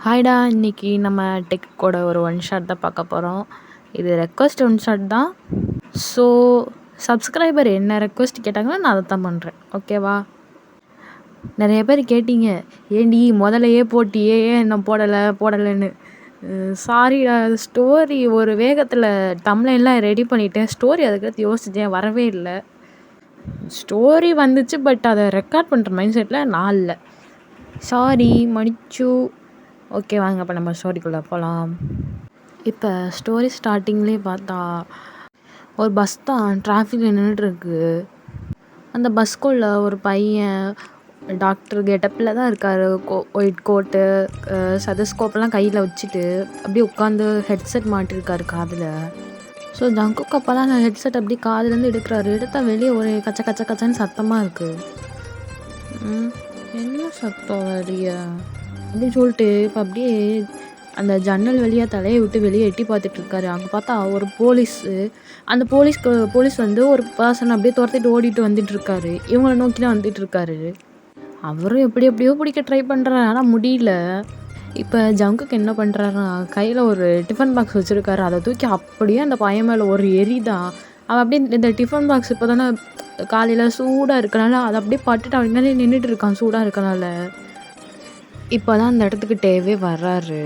ஹாய்டா! இன்னைக்கு நம்ம டெக்கோட ஒரு ஒன் ஷாட் தான் பார்க்க போகிறோம். இது ரெக்வெஸ்ட் ஒன் ஷாட் தான். ஸோ சப்ஸ்கிரைபர் என்ன ரெக்வெஸ்ட் கேட்டாங்கன்னா நான் அதை தான் பண்ணுறேன். ஓகேவா? நிறைய பேர் கேட்டீங்க, ஏன்டி முதலையே போட்டியே ஏன் இன்னும் போடலைன்னு. சாரிடா, ஸ்டோரி ஒரு வேகத்தில் தம்ப்லைன்லாம் ரெடி பண்ணிட்டேன். ஸ்டோரி அதுக்கடுத்து யோசித்தேன், வரவே இல்லை. ஸ்டோரி வந்துச்சு, பட் அதை ரெக்கார்ட் பண்ணுற மைண்ட் செட்டில் நான் இல்லை. சாரி, மன்னிச்சு. ஓகே, வாங்க அப்போ நம்ம ஸ்டோரிக்குள்ளே போகலாம். இப்போ ஸ்டோரி ஸ்டார்டிங்லேயே பார்த்தா ஒரு பஸ் தான் டிராஃபிக்கில் நின்றுட்டுருக்கு. அந்த பஸ்க்குள்ளே ஒரு பையன் டாக்டர் கெட்டப்பில் தான் இருக்கார். ஒயிட் கோட்டு, சதஸ்கோப்பெல்லாம் கையில் வச்சுட்டு அப்படியே உட்காந்து ஹெட்செட் மாட்டிருக்காரு காதில். ஸோ ஜங்குக்கு அப்போ தான் அந்த ஹெட்செட் அப்படியே காதுலேருந்து எடுக்கிறாரு. எடுத்தால் வெளியே ஒரு கச்ச கச்ச கச்சன்னு சத்தமாக இருக்குது. என்ன சத்தம் வெளியே அப்படின்னு சொல்லிட்டு இப்போ அப்படியே அந்த ஜன்னல் வழியாக தலையை விட்டு வெளியே எட்டி பார்த்துட்ருக்காரு. அங்கே பார்த்தா ஒரு போலீஸு. அந்த போலீஸ் வந்து ஒரு பர்சன் அப்படியே துரத்திட்டு ஓடிட்டு வந்துட்டுருக்காரு. இவங்கள நோக்கி தான் வந்துட்டுருக்காரு. அவரும் எப்படியோ பிடிக்க ட்ரை பண்ணுறாரு, ஆனால் முடியல. இப்போ ஜங்குக்கு என்ன பண்ணுறாருன்னா, கையில் ஒரு டிஃபன் பாக்ஸ் வச்சுருக்காரு. அதை தூக்கி அப்படியே அந்த பையன் மேலே ஒரு எரி தான். அவன் அப்படியே இந்த டிஃபன் பாக்ஸ் இப்போ தானே காலையில் சூடாக இருக்கனால அதை அப்படியே பட்டுட்டு அப்படின்னாலே நின்றுட்டு இருக்கான் சூடாக இருக்கனால. இப்போ தான் அந்த இடத்துக்கு டேவே வர்றாரு.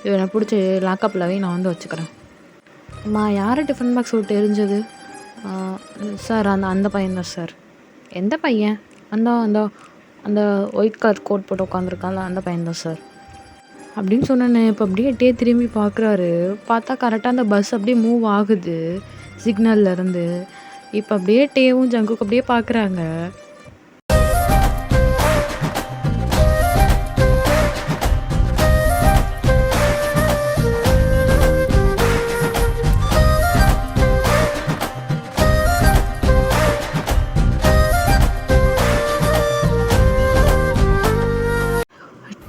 இவனை பிடிச்சி லாக்கப்பில் நான் வந்து வச்சுக்கிறேன். அம்மா, யார் டிஃபன் பாக்ஸ் விட்டு எரிஞ்சது? சார், அந்த பையன் தான் சார். எந்த பையன்? அந்த அந்த ஒயிட் கலர் கோட் போட்டு உட்காந்துருக்கான்ல அந்த பையன் தான் சார் அப்படின்னு சொன்னேன்னு. இப்போ அப்படியே டே திரும்பி பார்க்குறாரு. பார்த்தா கரெக்டாக அந்த பஸ் அப்படியே மூவ் ஆகுது சிக்னல்லேருந்து. இப்போ அப்படியே டேவும் ஜங்குக்கு அப்படியே பார்க்குறாங்க.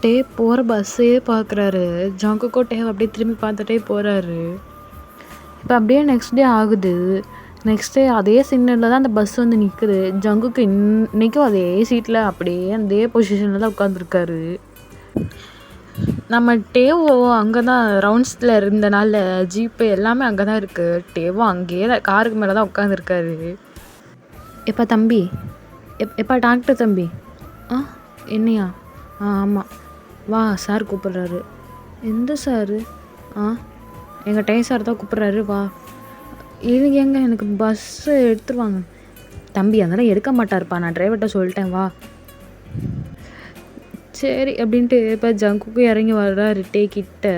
டே போகிற பஸ்ஸே பார்க்குறாரு. ஜங்குக்கோ டே அப்படியே திரும்பி பார்த்துட்டே போகிறாரு. இப்போ அப்படியே நெக்ஸ்ட் டே ஆகுது. நெக்ஸ்ட் டே அதே சிக்னலில் தான் அந்த பஸ் வந்து நிற்குது. ஜங்குக்கு இன்றைக்கும் அதே சீட்டில் அப்படியே அதே பொசிஷனில் தான் உட்காந்துருக்காரு. நம்ம டேவோ அங்கே தான் ரவுண்ட்ஸில் இருந்தனால ஜீப்பு எல்லாமே அங்கே தான் இருக்குது. டேவோ அங்கேயே தான் காருக்கு மேலே தான் உட்காந்துருக்காரு. எப்பா தம்பி, எப்பா டாக்டர் தம்பி. என்னையா? ஆமாம், வா, சார் கூப்பிட்றாரு. எந்த சாரு? எங்கள் டே சார் தான் கூப்பிட்றாரு, வா. எங்க எனக்கு பஸ்ஸு எடுத்துருவாங்க. தம்பி அதெல்லாம் எடுக்க மாட்டாருப்பா, நான் டிரைவர்கிட்ட சொல்லிட்டேன், வா. சரி அப்படின்ட்டு இப்போ ஜங்குக்கு இறங்கி வர்றாரு டே கிட்ட.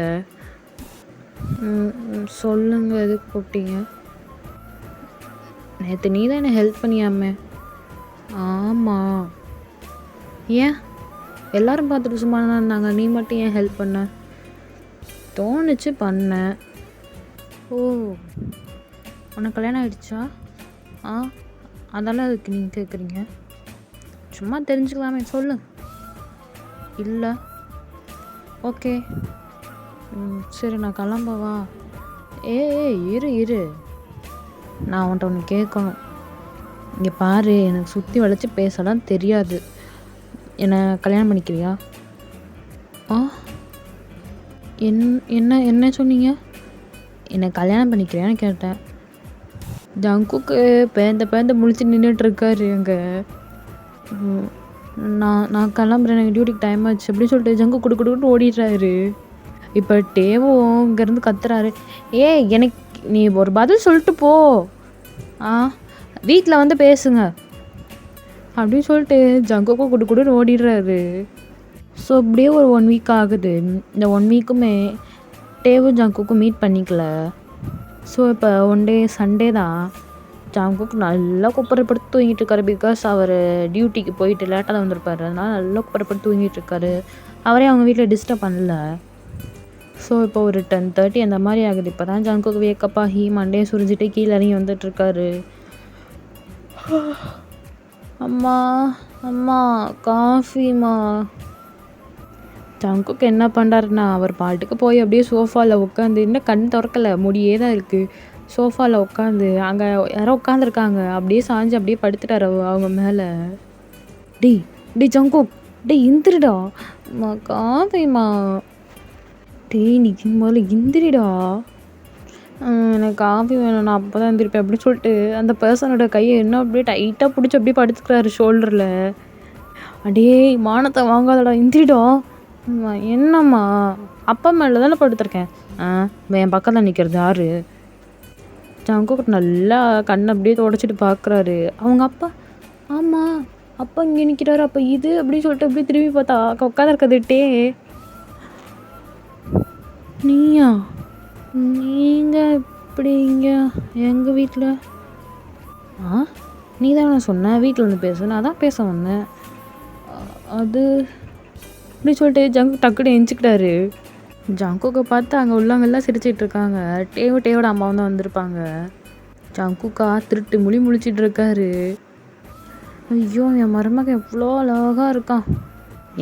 சொல்லுங்க, எதுக்கு கூப்பிட்டீங்க? நேற்று நீ தான் என்னை ஹெல்ப் பண்ணியாமே. ஆமாம். ஏன் எல்லாரும் பார்த்துட்டு சும்மா தான் இருந்தாங்க, நீ மட்டும் ஏன் ஹெல்ப் பண்ண? தோணுச்சு பண்ணேன். ஓ, உனக்கு கல்யாணம் ஆகிடுச்சா? அதெல்லாம் அதுக்கு நீங்கள் கேட்குறீங்க? சும்மா தெரிஞ்சுக்கலாமே, சொல்லு. இல்லை. ஓகே, சரி, நான் கிளம்பவா? இரு, நான் உன்ட்ட ஒன்று கேட்கணும். இங்கே பாரு, எனக்கு சுற்றி வளைச்சி பேசலாம் தெரியாது. என்னை கல்யாணம் பண்ணிக்கிறியா? என்ன சொன்னீங்க? என்னை கல்யாணம் பண்ணிக்கிறியான்னு கேட்டேன். ஜங்குக்கு பேந்த முழிச்சு நின்றுட்டுருக்காரு அங்கே. நான் கிளம்புறேன், எனக்கு டியூட்டிக்கு டைம் ஆச்சு அப்படின்னு சொல்லிட்டு ஜங்கு கொடுக்குன்னு ஓடிடுறாரு. இப்போ டேவும் இங்கேருந்து கத்துறாரு, எனக்கு நீ ஒரு பதில் சொல்லிட்டு போ. வீட்டில் வந்து பேசுங்க அப்படின்னு சொல்லிட்டு ஜங்குக்கும் கொடுக்குன்னு ஓடிடுறாரு. ஸோ அப்படியே ஒரு 1 வீக் ஆகுது. இந்த 1 வீக்குமே டேவும் ஜங்குக்கும் மீட் பண்ணிக்கல. ஸோ இப்போ ஒன் டே சண்டே தான். ஜங்குக்கு நல்லா குப்பரப்படுத்தி தூங்கிட்டு இருக்காரு. பிகாஸ் அவர் டியூட்டிக்கு போயிட்டு லேட்டாக தான் வந்திருப்பாரு. அதனால நல்லா குப்பரப்படுத்தி தூங்கிட்டு இருக்காரு. அவரே அவங்க வீட்டில் டிஸ்டர்ப் பண்ணல. ஸோ இப்போ ஒரு 10:30 அந்த மாதிரி ஆகுது. இப்போ தான் ஜங்குக்கு வேக்கப் ஆகி மண்டே சுரிஞ்சிட்டு கீழே இறங்கி வந்துட்டுருக்காரு. அம்மா காஃபிம்மா. ஜங்குக்கு என்ன பண்ணுறாருன்னா, அவர் பாட்டுக்கு போய் அப்படியே சோஃபாவில் உட்காந்து, இன்னும் கண் திறக்கலை, முடியே தான் இருக்குது. சோஃபாவில் உட்காந்து அங்கே யாரோ உட்காந்துருக்காங்க. அப்படியே சாஞ்சு அப்படியே படுத்துட்டார் அவங்க மேலே. டேய் ஜங்குக், இந்திருடா, அம்மா காஃபிம்மா. டேய் நீ முதல்ல எந்திரிடா. எனக்கு காஃபி வேணும், நான் அப்போ தான் எந்திரிப்பேன் அப்படின்னு சொல்லிட்டு அந்த பர்சனோட கையை என்ன அப்படியே டைட்டாக பிடிச்சி அப்படியே படுத்துக்கிறாரு ஷோல்டரில். அடே மானத்தை வாங்காதடா, எந்திரிடா. என்னம்மா? அப்பா மேலே தானே படுத்துருக்கேன். என் பக்கத்தில் நிற்கிறது யாரு? ஜங்குக்கு நல்லா கண்ணை அப்படியே தொடச்சிட்டு பார்க்குறாரு. அவங்க அப்பா, ஆமாம் அப்பா இங்கே நிற்கிறாரு, அப்போ இது அப்படின்னு சொல்லிட்டு அப்படியே திரும்பி பார்த்தா உட்காந்துருக்கதுட்டே. நீயா? நீங்கள் இப்படி இங்கே எங்கள் வீட்டில்? நீ தான் நான் சொன்னேன் வீட்டில் வந்து பேச, நான் தான் பேச வந்தேன். அது அப்படி சொல்லிட்டு ஜங்கு டக்குன்னு எஞ்சிக்கிட்டாரு. ஜங்குக்கை பார்த்து அங்கே உள்ளவங்கெல்லாம் சிரிச்சிட்டு இருக்காங்க. டேவோட அம்மாவும் தான் வந்திருப்பாங்க. ஜங்குக்கா திருட்டு முழிச்சிட்டு இருக்காரு. ஐயோ என் மருமகன் எவ்வளோ அழகாக இருக்கான்.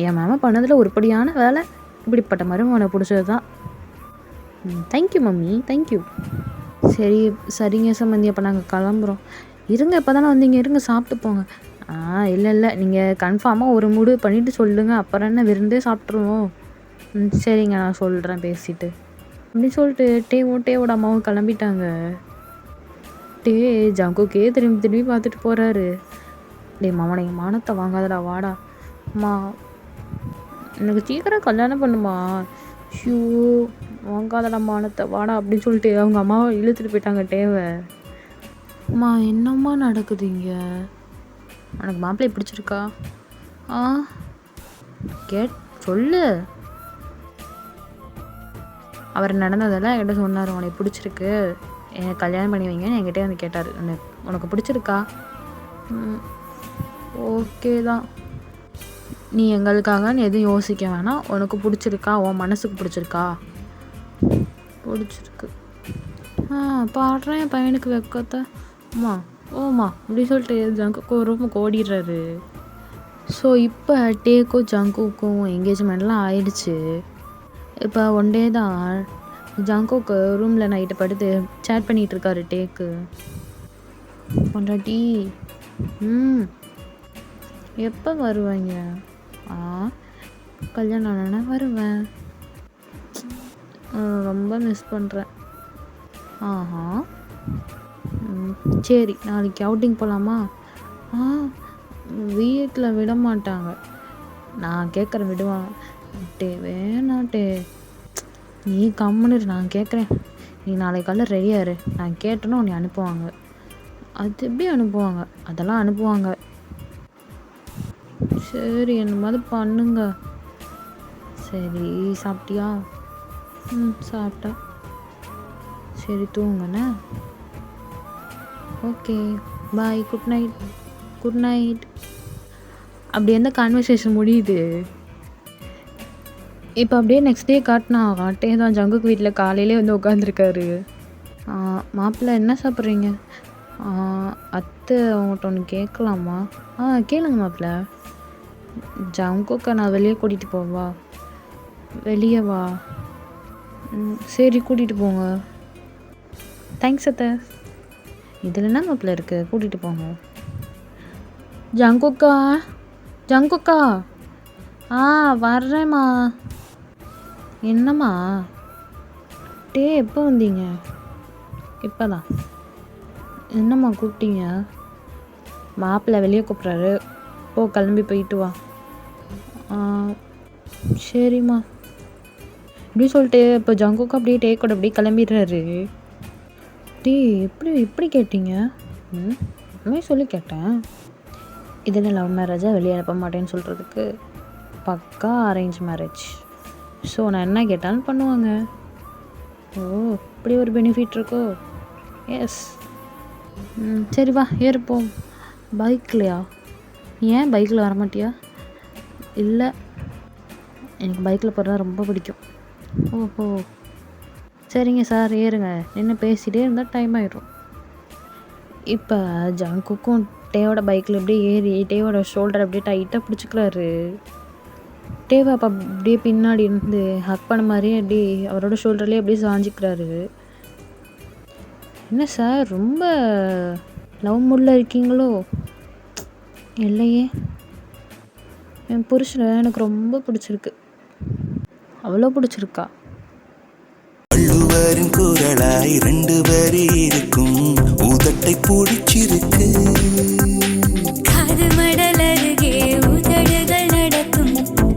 என் மாமா பண்ணதில் உருப்படியான வேலை. இப்படிப்பட்ட மருமகனை பிடிச்சது தான். Thank you mummy, thank you. சரிங்க சம்மந்தி, அப்போ நாங்கள் கிளம்புறோம். இருங்க, இப்போ தானே வந்தீங்க, இருங்க சாப்பிட்டு போங்க. இல்லை நீங்கள் கன்ஃபார்மாக ஒரு முடிவு பண்ணிவிட்டு சொல்லுங்கள், அப்புறம் என்ன விருந்தே சாப்பிட்ருவோம். சரிங்க நான் சொல்கிறேன் பேசிவிட்டு அப்படின்னு சொல்லிட்டு டேவோட அம்மாவும் கிளம்பிட்டாங்க. ஜங்குக்கே திரும்பி பார்த்துட்டு போகிறாரு. மாமா எங்கள் மானத்தை வாங்காதடா, வாடா. அம்மா எனக்கு சீக்கிரம் கல்யாணம் பண்ணுமா. ஷூ வாங்காதடா மானத்தை, வாடா அப்படின்னு சொல்லிட்டு அவங்க அம்மாவை இழுத்துட்டு போயிட்டாங்க டேவை. அம்மா என்னம்மா நடக்குது இங்கே? உனக்கு மாப்பிள்ளை பிடிச்சிருக்கா? சொல்லு. அவர் நடந்ததெல்லாம் என்கிட்ட சொன்னார். உனக்கு பிடிச்சிருக்கு, எனக்கு கல்யாணம் பண்ணி வைங்கன்னு என்கிட்ட வந்து கேட்டார். உனக்கு பிடிச்சிருக்கா? ஓகே தான், நீ எங்களுக்காகன்னு எதுவும் யோசிக்க வேணாம். உனக்கு பிடிச்சிருக்கா, உன் மனசுக்கு பிடிச்சிருக்கா? பிடிச்சிருக்கு. பாடுறேன் என் பையனுக்கு வெக்கத்தை. அம்மா ஓம்மா அப்படி சொல்லிட்டு ஜங்குக்கு ரொம்ப ஓடிடுறாரு. ஸோ இப்போ டேக்கும் ஜங்குக்கும் என்கேஜ்மெண்ட்லாம் ஆயிடுச்சு. இப்போ ஒன் டே தான் ஜங்குக்கு ரூமில் நைட்டு படுத்து சேட் பண்ணிகிட்ருக்காரு டேக்கு. பொண்டாட்டி எப்போ வருவாங்க? கல்யாணம் ஆனா வருவேன், ரொம்ப மிஸ் பண்ணுறேன். சரி நாளைக்கு அவுட்டிங் போகலாமா? வீட்டில் விட மாட்டாங்க. நான் கேட்குறேன், விடுவான். வேணாட்டே, நீ கம்முன்னு நான் கேட்குறேன். நீ நாளைக்கு காலைல ரெடியாக இரு, நான் கேட்டேன்னா உன்னை அனுப்புவாங்க. அது எப்படி அனுப்புவாங்க? அதெல்லாம் அனுப்புவாங்க. சரி என்ன மாதிரி பண்ணுங்க. சரி சாப்பிட்டியா? சாப்பிட்டா. சரி தூங்குண்ணே. Okay bye, good night. அப்படி எந்த கான்வர்சேஷன் முடியுது. இப்போ அப்படியே நெக்ஸ்ட் டே காட்டே தான் ஜங்குக்கு வீட்டில் காலையிலே வந்து உட்காந்துருக்காரு. மாப்பிள்ளை என்ன சாப்பிட்றீங்க? அத்தை அவங்கள்ட்ட ஒன்று கேட்கலாமா? கேளுங்க மாப்பிள்ளை. ஜங்குக்கை நான் வெளியே கூட்டிகிட்டு போவா? வெளியே வா. சரி கூட்டிகிட்டு போங்க. தேங்க்ஸ் அத்தை. இதில் என்ன மாப்பிள்ளை இருக்குது, கூட்டிகிட்டு போங்க. ஜங்குக்கா வர்றேம்மா. என்னம்மா? எப்போ வந்தீங்க? இப்போ தான். என்னம்மா கூப்பிட்டீங்க? மாப்பிள்ளை வெளியே கூப்பிட்றாரு, போ கிளம்பி போயிட்டு வா. சரிம்மா இப்படி சொல்லிட்டு இப்போ ஜங்குக்கு அப்படியே கூட அப்படியே கிளம்பிடுறாரு. எப்படி கேட்டீங்க? உண்மையை சொல்லி கேட்டேன். இதில் லவ் மேரேஜாக வெளியே அனுப்ப மாட்டேன்னு சொல்கிறதுக்கு பக்கா அரேஞ்ச் மேரேஜ். ஸோ நான் என்ன கேட்டாலும் பண்ணுவாங்க. இப்படி ஒரு பெனிஃபிட் இருக்கோ? எஸ். சரி வா ஏறுப்போம். பைக்லையா? ஏன் பைக்கில் வர மாட்டியா? இல்லை, எனக்கு பைக்கில் போகிறது ரொம்ப பிடிக்கும். ஓஹோ சரிங்க சார், ஏறுங்க. நின்று பேசிகிட்டே இருந்தால் டைம் ஆகிடும். இப்போ ஜங்குக்கும் டேவோட பைக்கில் அப்படியே ஏறி டேவோட ஷோல்டர் அப்படியே டைட்டாக பிடிச்சிக்கிறாரு. டேவை அப்போ அப்படியே பின்னாடி இருந்து ஹக் பண்ண மாதிரியே அப்படியே அவரோட ஷோல்டர்லேயே அப்படியே சாஞ்சிக்கிறாரு. என்ன சார் ரொம்ப லவ் மூடில் இருக்கீங்களோ? இல்லையே. என் புருஷனை எனக்கு ரொம்ப பிடிச்சிருக்கு. அவ்வளோ பிடிச்சிருக்கா. வள்ளுவரின் குரலாய் 2 வரி இருக்கும், உதட்டை பிடிச்சிருக்கு. காது மடல் அருகே உதடுகள் நடக்கும்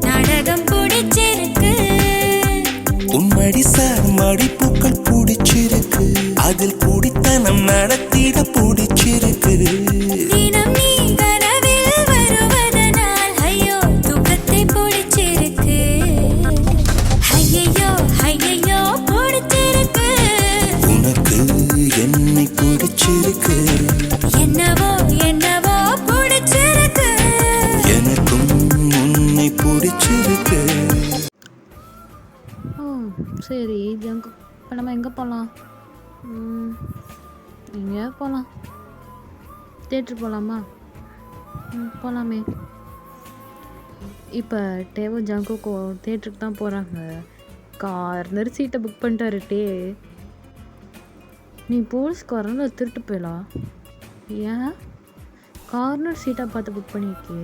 நாடகம் பிடிச்சிருக்கு. உன்மடி சார் மடிப்பூக்கள் பிடிச்சிருக்கு, அதில் குடித்தனம் நடத்திட பிடிச்சிருக்கு. தினம் நீ கனவில் வருவதனால் ஐயோ துக்கத்தை பிடிச்சிருக்கு. ஐயையோ ஐயையோ பிடிச்சிருக்கு. உனக்கு என்னை பிடிச்சிருக்கு, என்னவோ என்னவோ பிடிச்சிருக்கு. எனக்கும் உன்னை பிடிச்சிருக்கு. சரி ஜங்கு, இப்போ நம்ம எங்கே போகலாம்? எங்கேயா போகலாம். தேட்ரு போகலாமா? போகலாமே. இப்போ டேவோ ஜங்குக்கோ தேட்டருக்கு தான் போகிறாங்க. கார்னர் சீட்டை புக் பண்ணிட்டாரு டே. நீ போலீஸ்க்கு வரல திருட்டு போயலாம். ஏன் கார்னர் சீட்டாக பார்த்து புக் பண்ணியிருக்கே?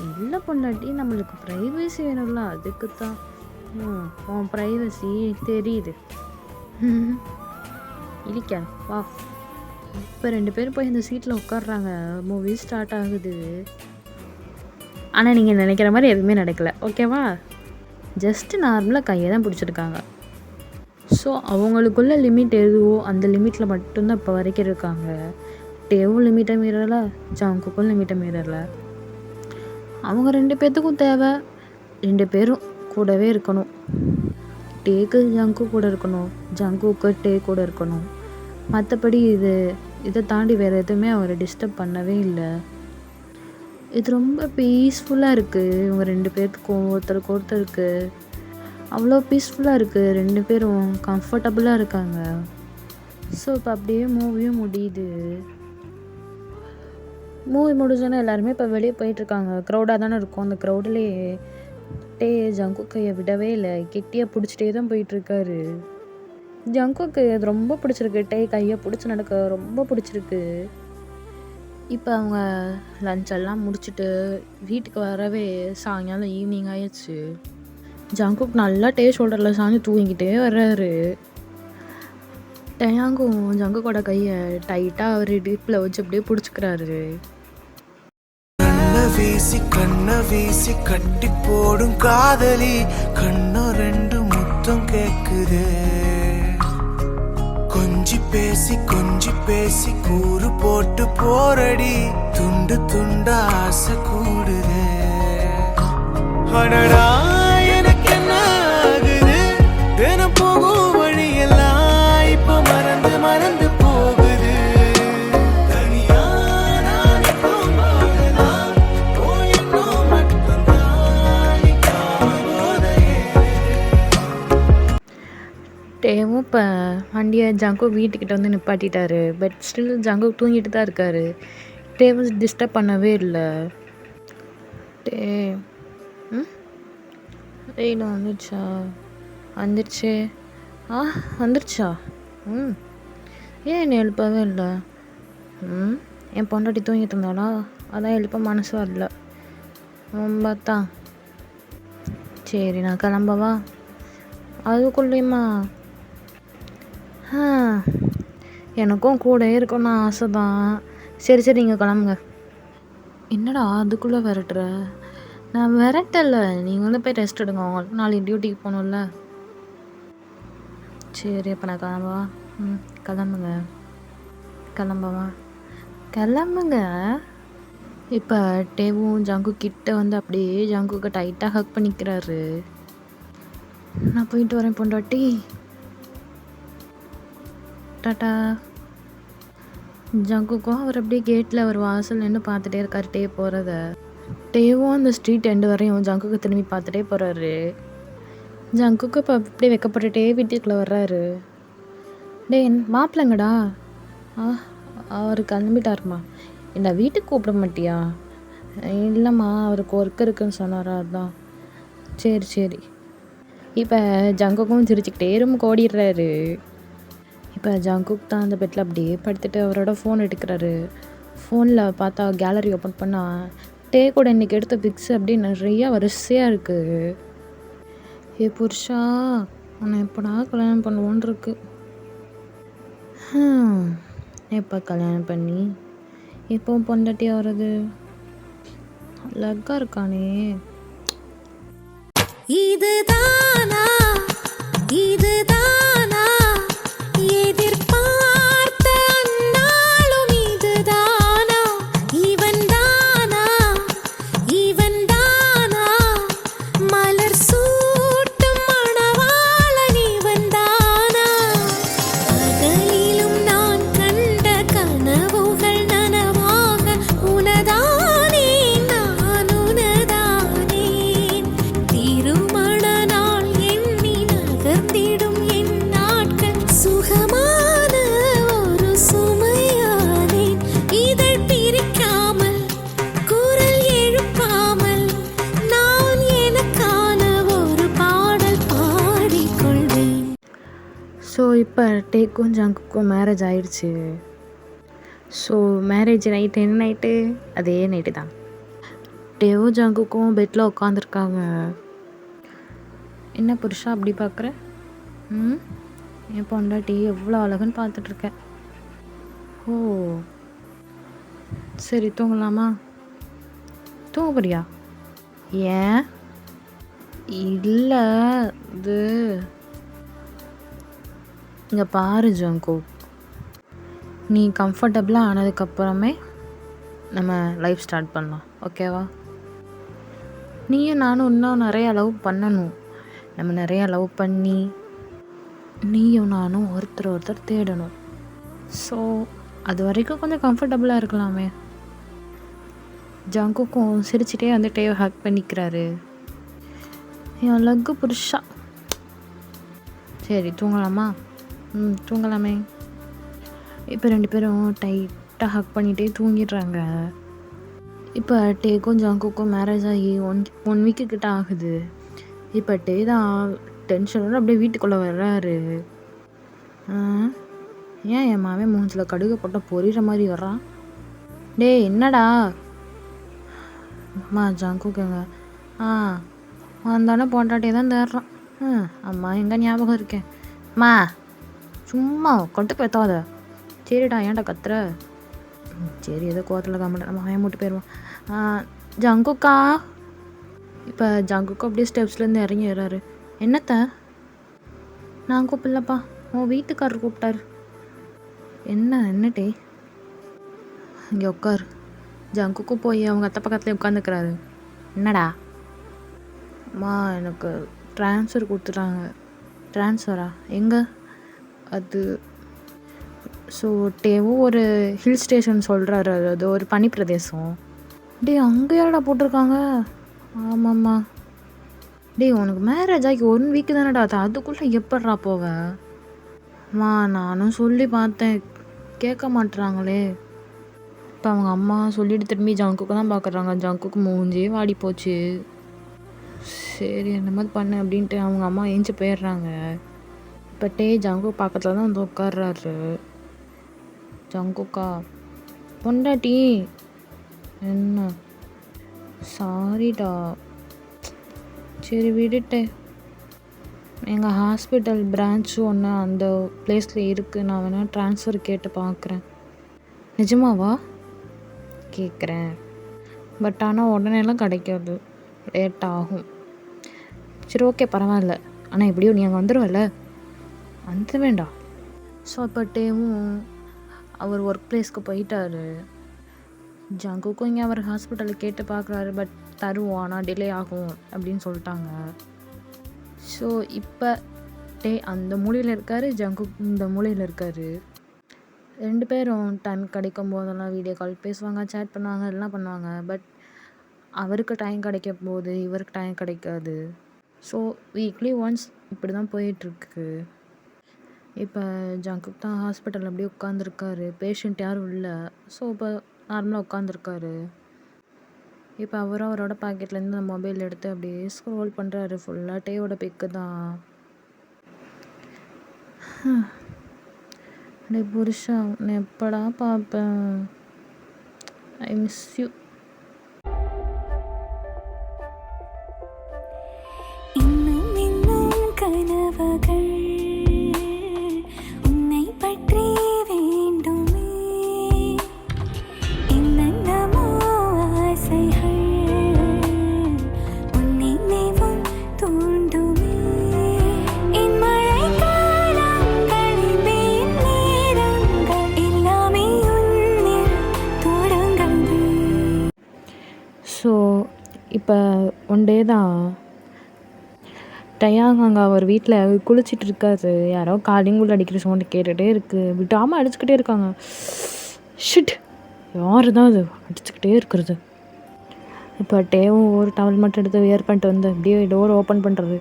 இல்லை பொண்டாட்டி, நம்மளுக்கு ப்ரைவசி வேணும்ல, அதுக்கு தான். உன் ப்ரைவசி தெரியுது. இடிக்கா வா. இப்போ 2 பேரும் போய் இந்த சீட்டில் உட்காடுறாங்க. மூவி ஸ்டார்ட் ஆகுது. ஆனால் நீங்கள் நினைக்கிற மாதிரி எதுவுமே நடக்கலை, ஓகேவா? ஜஸ்ட்டு நார்மலாக கையை தான் பிடிச்சிருக்காங்க. ஸோ அவங்களுக்குள்ள லிமிட் எதுவோ அந்த லிமிட்டில் மட்டும்தான் இப்போ வரைக்கும் இருக்காங்க. டேவும் லிமிட்டை மீறலை, ஜங்குக்கும் லிமிட்டை மீறலை. அவங்க 2 பேர்த்துக்கும் தேவை 2 பேரும் கூடவே இருக்கணும். டேக்கு ஜங்கு கூட இருக்கணும், ஜங்குக்கு டே கூட இருக்கணும். மற்றபடி இதை தாண்டி வேறு எதுவுமே அவரை டிஸ்டர்ப் பண்ணவே இல்லை. இது ரொம்ப பீஸ்ஃபுல்லாக இருக்குது. இவங்க 2 பேர்த்துக்கும் ஒருத்தருக்கு ஒருத்தருக்கு அவ்வளோ பீஸ்ஃபுல்லாக இருக்குது. 2 பேரும் கம்ஃபர்டபுளாக இருக்காங்க. ஸோ இப்போ அப்படியே மூவியும் முடியுது. மூவி முடிஞ்சோன்னே எல்லாருமே இப்போ வெளியே போயிட்டுருக்காங்க. க்ரௌடாக தானே இருக்கும். அந்த க்ரௌட்லேயே டே ஜங்கு கையை விடவே இல்லை, கெட்டியாக பிடிச்சிட்டே தான் போயிட்டுருக்காரு. ஜங்குக்கு அது ரொம்ப பிடிச்சிருக்கு. டே கையை பிடிச்சி நடக்க ரொம்ப பிடிச்சிருக்கு. இப்போ அவங்க லஞ்செல்லாம் முடிச்சுட்டு வீட்டுக்கு வரவே சாயங்காலம் ஈவினிங் ஆயிடுச்சு. ஜங்குக்கு நல்லா டே ஷோல்டரில் சாஞ்சு தூங்கிக்கிட்டே வர்றாரு. டேயாங்கும் ஜங்குக்கோட கையை டைட்டாக அவர் இடுப்பில் வச்சு அப்படியே பிடிச்சிக்கிறாரு. கண்ண வீசி கட்டி போடும் காதலி, கண்ணோ 2 முத்தம் கேக்குது. கொஞ்சி பேசி கூறு போட்டு போரடி, துண்டு துண்டா ஆசை கூடுது. அடடா எனக்கு என்ன ஆகுது, தினம் போகும் வழியெல்லாம் இப்ப மறந்து போகுது. தனியா நான் போகுதான், போயிடும் மட்டும்தான் போதையே. டேவும் இப்போ வண்டியை ஜங்கு வீட்டுக்கிட்ட வந்து நிப்பாட்டிட்டாரு. பட் ஸ்டில் ஜங்கு தூங்கிட்டு தான் இருக்காரு. டேவும் டிஸ்டர்ப் பண்ணவே இல்லை. டே வெயில் வந்துருச்சா? வந்துருச்சு. வந்துருச்சா? ஏன் என்னை எழுப்பவே இல்லை? என் பொண்டாட்டி தூங்கிட்டு இருந்தாளா, அதான் எழுப்ப மனசு வரல. பார்த்தா சரி நான் கிளம்பவா? அதுக்குள்ளேயுமா? எனக்கும் கூட இருக்கணும்னு ஆசை தான். சரி நீங்கள் கிளம்புங்க. என்னடா அதுக்குள்ளே விரட்டுற? நான் விரட்டலை, நீங்கள் வந்து போய் ரெஸ்ட் எடுங்க. உங்களுக்கு நாளைக்கு டியூட்டிக்கு போகணும்ல. சரி அப்போ நான் கிளம்பவா? கிளம்புங்க. இப்போ டேவும் ஜங்கு கிட்ட வந்து அப்படியே ஜங்குக்கு டைட்டாக ஹக் பண்ணிக்கிறாரு. நான் போயிட்டு வரேன் பொண்டாட்டி, டாட்டா. ஜங்குக்கும் அவர் அப்படியே கேட்டில் அவர் வாசல் நின்று பார்த்துட்டே இருக்காரு டே போகிறத. டேவும் அந்த ஸ்ட்ரீட் எண்டு வரையும் ஜங்குக்கு திரும்பி பார்த்துட்டே போகிறாரு. ஜங்குக்கு இப்போ அப்படியே வெக்கப்பட்டுட்டே வீட்டுக்குள்ளே வர்றாரு. டே மாப்பிள்ளைங்கடா. அவர் கிளம்பிட்டாருமா. என்ன வீட்டுக்கு கூப்பிட மாட்டியா? இல்லைம்மா அவருக்கு ஒர்க் இருக்குன்னு சொன்னாரா, அதுதான். சரி. இப்போ ஜங்குக்கும் சிரிச்சுக்கிட்டே ரூமுக்கு ஓடிடுறாரு. இப்போ ஜங்குக் தான் அந்த பெட்டில் அப்படியே படுத்துட்டு அவரோட ஃபோன் எடுக்கிறாரு. ஃபோனில் பார்த்தா கேலரி ஓப்பன் பண்ணால் டே கூட இன்றைக்கி எடுத்த பிக்ஸ் அப்படியே நிறையா வரிசையாக இருக்குது. ஏ புருஷா, உன்னை எப்படா கல்யாணம் பண்ணுவோன்னு இருக்கு. எப்போ கல்யாணம் பண்ணி எப்போ பொண்டாட்டி ஆகிறது? அழகா இருக்கானே. இதுதானா இதுதானா எதிர்பார்த்த அந்நாளும் இதுதானா இவன்தானா இவன்தானா மலர் சூட்டும் மணவாளன் இவன்தானா பகலிலும் நான் கண்ட கனவுகள் நனவாக உனதானே நான் உனதானேன் திருமண நாள் எண்ணி நகர்ந்திடும் என் நாட்கள் சுகமான ஒரு சுமையானேன் இதழ் பிரிக்காமல் குரல் எழுப்பாமல் நான் எனக்கான ஒரு பாடல் பாடிக்கொள்வேன். ஸோ இப்போ டேக்கும் ஜங்குக்கும் மேரேஜ் ஆயிடுச்சு. ஸோ மேரேஜ் நைட்டு என்ன நைட்டு? அதே நைட்டு தான். டேவும் ஜங்குக்கும் பெட்டில் உட்காந்துருக்காங்க. என்ன புருஷா அப்படி பார்க்குற? என் பொண்டாட்டி எவ்வளோ அழகுன்னு பார்த்துட்ருக்கேன். ஓ சரி, தூங்கலாமா? தூங்க போறியா? ஏன்? இல்லை, இது இங்கே பாரு ஜங்கு, நீ கம்ஃபர்டபுளாக ஆனதுக்கப்புறமே நம்ம லைஃப் ஸ்டார்ட் பண்ணலாம், ஓகேவா? நீயும் நானும் இன்னும் நிறையா லவ் பண்ணணும். நம்ம நிறையா லவ் பண்ணி நீயும் நானும் ஒருத்தர் தேடணும். ஸோ அது வரைக்கும் கொஞ்சம் கம்ஃபர்டபுளாக இருக்கலாமே. ஜங்குக்கும் சிரிச்சிட்டே வந்துட்டே ஹக் பண்ணிக்கிறாரு. என் அழகு புருஷா. சரி, தூங்கலாமா? தூங்கலாமே. இப்போ 2 பேரும் டைட்டாக ஹக் பண்ணிகிட்டே தூங்கிடுறாங்க. இப்போ டேக்கும் ஜங்குக்கும் மேரேஜ் ஆகி ஒன் வீக்கு கிட்ட ஆகுது. இப்போ டே தான் டென்ஷனோட அப்படியே வீட்டுக்குள்ளே வர்றாரு. ஏன் என் மாவே மூஞ்சில் கடுகு போட்டால் பொரியிற மாதிரி வர்றான்? டேய் என்னடா? அம்மா ஜங்குக்குங்க வந்தானே பொண்டாட்டியே தான் தேடுறான். அம்மா எங்கே ஞாபகம் இருக்கேன். அம்மா சும்மா கொண்டு பேத்தாத. சரிடா, ஏன்டா கத்துற? சரி, ஏதோ கோவத்தில் கம்மட்ட நம்ம வாய மூட்டு போயிடுவான். ஜங்குக்கா. இப்போ ஜங்குக்கு அப்படியே ஸ்டெப்ஸ்லேருந்து இறங்கி வர்றாரு. என்னத்த? நான் கூப்பிடலப்பா, உன் வீட்டுக்காரர் கூப்பிட்டாரு. என்னட்டே? இங்கே உட்காரு. ஜங்குக்கும் போய் அவங்க அத்தை பக்கத்துலேயே உட்காந்துக்கிறாரு. என்னடா? அம்மா எனக்கு ட்ரான்ஸ்ஃபர் கொடுத்துட்டாங்க. ட்ரான்ஸ்ஃபரா? எங்கே? அது ஸோ டேவும் ஒரு ஹில் ஸ்டேஷன் சொல்கிறாரு. அது ஒரு பனி பிரதேசம். டேய், அங்கே யாரடா போட்டிருக்காங்க? ஆமாம்மா. டேய், உனக்கு மேரேஜ் ஆகி 1 வீக்கு தானடா அது, அதுக்குள்ளே எப்பட்றா போவ? அம்மா நானும் சொல்லி பார்த்தேன், கேட்க மாட்டுறாங்களே. இப்போ அவங்க அம்மா சொல்லிட்டு திரும்பி ஜங்குக்கு தான் பார்க்குறாங்க. ஜங்குக்கு மூஞ்சியே வாடி போச்சு. சரி, என்ன மாதிரி பண்ணு அப்படின்ட்டு அவங்க அம்மா ஏஞ்சி போயிடுறாங்க. இப்போ டே ஜங்கு பக்கத்தில் தான் வந்து உட்கார்றாரு. ஜங்குக்கா, பொண்டாட்டி. என்ன? சாரிடா. சரி விடுட்டு. எங்கள் ஹாஸ்பிட்டல் பிரான்ச்சும் ஒன்று அந்த பிளேஸில் இருக்குது. நான் வேணால் ட்ரான்ஸ்ஃபர் கேட்டு பார்க்குறேன். நிஜமாவா? கேட்குறேன். பட் ஆனால் உடனேலாம் கிடைக்காது, லேட் ஆகும். சரி, ஓகே, பரவாயில்ல. ஆனால் எப்படியும் நீ அங்கே வந்துடுவல்ல? வந்து வேண்டாம். ஸோ இப்போ டேவும் அவர் ஒர்க் பிளேஸ்க்கு போயிட்டாரு. ஜங்குக்கும் இங்கே அவர் ஹாஸ்பிட்டலில் கேட்டு பார்க்குறாரு. பட் தருவோம், ஆனால் டிலே ஆகும் அப்படின்னு சொல்லிட்டாங்க. ஸோ இப்போ டே அந்த மூலையில் இருக்கார், ஜங்கு இந்த மூலையில் இருக்கார். 2 பேரும் டைம் கிடைக்கும் போதெல்லாம் வீடியோ கால் பேசுவாங்க, சேட் பண்ணுவாங்க, எல்லாம் பண்ணுவாங்க. பட் அவருக்கு டைம் கிடைக்கும் போது இவருக்கு டைம் கிடைக்காது. ஸோ வீக்லி ஒன்ஸ் இப்படி தான் போயிட்டுருக்கு. இப்போ ஜங்குக் தான் ஹாஸ்பிட்டல் அப்படியே உட்காந்துருக்காரு. பேஷண்ட் யாரும் இல்லை. ஸோ இப்போ நார்மலாக உட்காந்துருக்காரு. இப்போ அவரோட பாக்கெட்லேருந்து அந்த மொபைல் எடுத்து அப்படியே ஸ்க்ரோல் பண்ணுறாரு. ஃபுல்லாக டேவோட பிக்கு தான். டே புருஷா, உன்னை எப்படா பார்ப்பேன்? I miss you. இப்போ ஒன் டே தான் டயாங் அங்கே அவர் வீட்டில் குளிச்சிட்டு இருக்காரு. யாரோ காலிங் உள்ள அடிக்கிற சவுண்டு கேட்டுகிட்டே இருக்குது. விடாமல் அடிச்சுக்கிட்டே இருக்காங்க. ஷிட், யார் தான் அது அடிச்சுக்கிட்டே இருக்கிறது? இப்போ டேவும் ஒரு டவல் மட்டும் எடுத்து வியர் பண்ணிட்டு வந்து அப்படியே டோர் ஓப்பன் பண்ணுறது.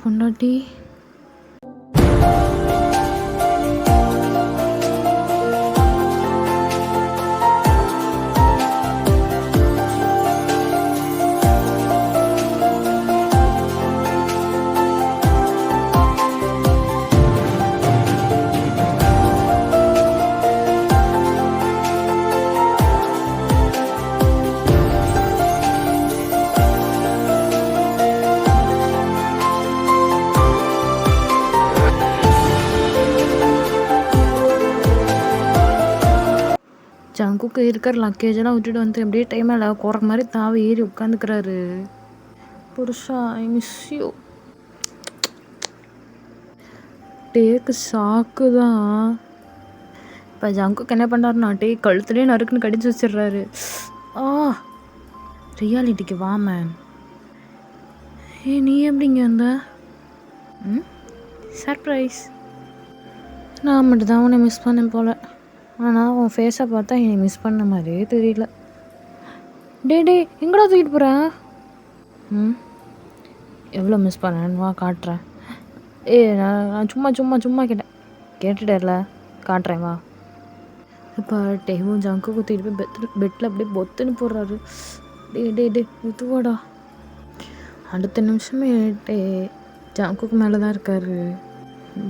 பொண்டாட்டி ஜங்குக்கு இருக்கிற லக்கேஜெல்லாம் விட்டுட்டு வந்து அப்படியே டைமில் குற மாதிரி தாவி ஏறி உட்காந்துக்கிறாரு. புருஷா, ஐ மிஸ் யூ. டேக்கு சாக்கு தான். இப்போ ஜங்குக்கு என்ன பண்ணுறாருனா டே கழுத்துலேயே நறுக்குன்னு கடிச்சு வச்சிடுறாரு. ரியாலிட்டிக்கு வா மேன். நீ எப்படிங்க வந்த? சர்ப்ரைஸ். நான் மட்டும் தான் உன்னை மிஸ் பண்ணேன் போல். ஆனால் உன் ஃபேஸை பார்த்தா என்னை மிஸ் பண்ண மாதிரியே தெரியல. டே எங்கடா தூக்கிட்டு போகிறேன்? எவ்வளோ மிஸ் பண்ணேன்னு வா காட்டுறேன். நான் சும்மா கேட்டுட்டேர்ல, காட்டுறேன் வா. இப்போ டேவும் ஜங்கு குத்திட்டு போய் பெட்டில் அப்படியே பொத்துன்னு போடுறாரு. டே இதுவாடா. அடுத்த நிமிஷமே ஜங்குக்கு மேலே தான் இருக்காரு.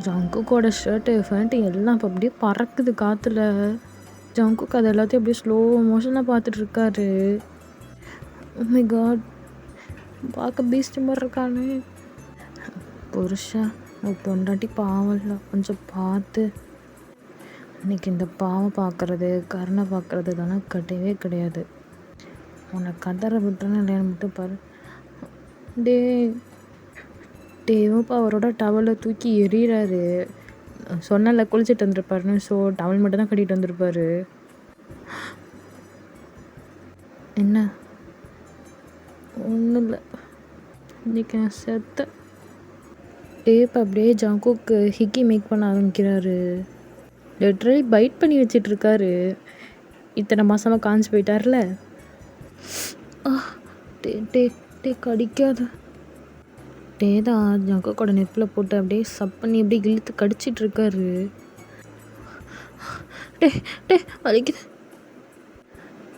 ஜங்குக்கோட ஷர்ட்டு ஃபேண்ட்டு எல்லாம் இப்போ அப்படியே பறக்குது காற்றுல. ஜங்குக்கு அது எல்லாத்தையும் அப்படியே ஸ்லோ மோஷனாக பார்த்துட்ருக்காரு. ஓ மை காட், பார்க்க பீஸ்ட் மாதிரி இருக்கானே. புருஷா, பொண்டாட்டி பாவம் இல்லை, கொஞ்சம் பார்த்து. இன்னைக்கு இந்த பாவம் பார்க்குறது கருணை பார்க்குறது தானே கிடையாது. உன்னை கதற விட்டுறேன்னு இல்லையான்னு மட்டும் பாரு. டேவும் இப்போ அவரோட டவலை தூக்கி எறிகிறாரு. சொன்னல குளிச்சுட்டு வந்திருப்பாருன்னு, ஸோ டவல் மட்டும் தான் கட்டிகிட்டு வந்திருப்பாரு. என்ன? ஒன்றும் இல்லை, இன்னைக்கு நான் செத்தேன். டேப் அப்படியே ஜங்குக்கு ஹிக்கி மேக் பண்ண ஆரம்பிக்கிறாரு. லிட்ரலி பைட் பண்ணி வச்சிட்ருக்காரு. இத்தனை மாதமாக காஞ்சி போயிட்டார்ல. டே கடிக்காத. டே தான் ஜங்குக்கோட நெப்பில் போட்டு அப்படியே சப் பண்ணி அப்படியே இழுத்து கடிச்சிட்ருக்காரு. டே வலிக்குது.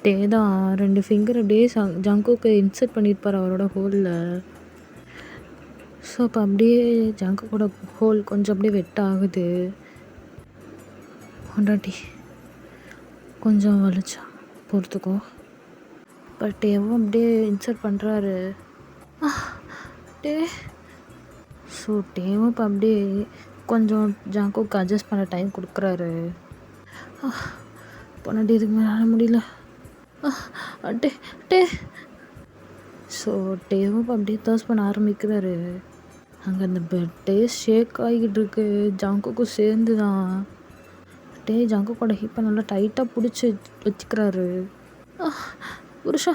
டே தான் 2 ஃபிங்கர் அப்படியே ஜங்குக்கு இன்சர்ட் பண்ணியிருப்பார் அவரோட ஹோலில். ஸோ அப்போ அப்படியே ஜங்குக்கோட ஹோல் கொஞ்சம் அப்படியே வெட் ஆகுது. பொண்டாட்டி கொஞ்சம் வலிச்சா பொறுத்துக்கோ. பட் எவ்வளோ அப்படியே இன்சர்ட் பண்ணுறாரு. ஸோ டேவும் இப்போ அப்படியே கொஞ்சம் ஜங்குக்கு அட்ஜஸ்ட் பண்ண டைம் கொடுக்குறாரு. பொண்டாட்டி இதுக்கு மேலே முடியல. டே ஸோ டேவும் இப்போ அப்படியே தர்ஸ் பண்ண ஆரம்பிக்கிறாரு. அங்கே அந்த பெட்டே ஷேக் ஆகிக்கிட்டு இருக்கு ஜங்குக்கும் சேர்ந்து தான். டே ஜங்குக்கோட ஹிப்பை நல்லா டைட்டாக பிடிச்சி வச்சுக்கிறாரு. புருஷா,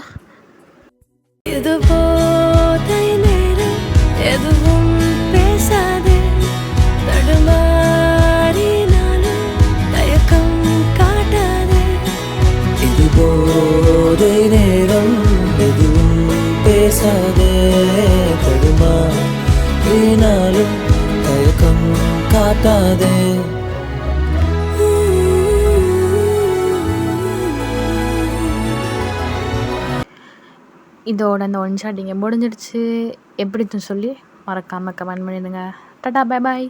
இது போதை நேரம், எதுவும் பேசாதே, தடுமாறினாலும் தயக்கம் காட்டாதே. இது போதை நேரம், எதுவும் பேசாதே, தடுமாறினாலும் தயக்கம் காட்டாதே. இதோட அந்த ஒன் ஷாட் இங்கே முடிஞ்சிடுச்சு. எப்படின்னு சொல்லி மறக்காமல் கமெண்ட் பண்ணிடுங்க. Tata, bye bye.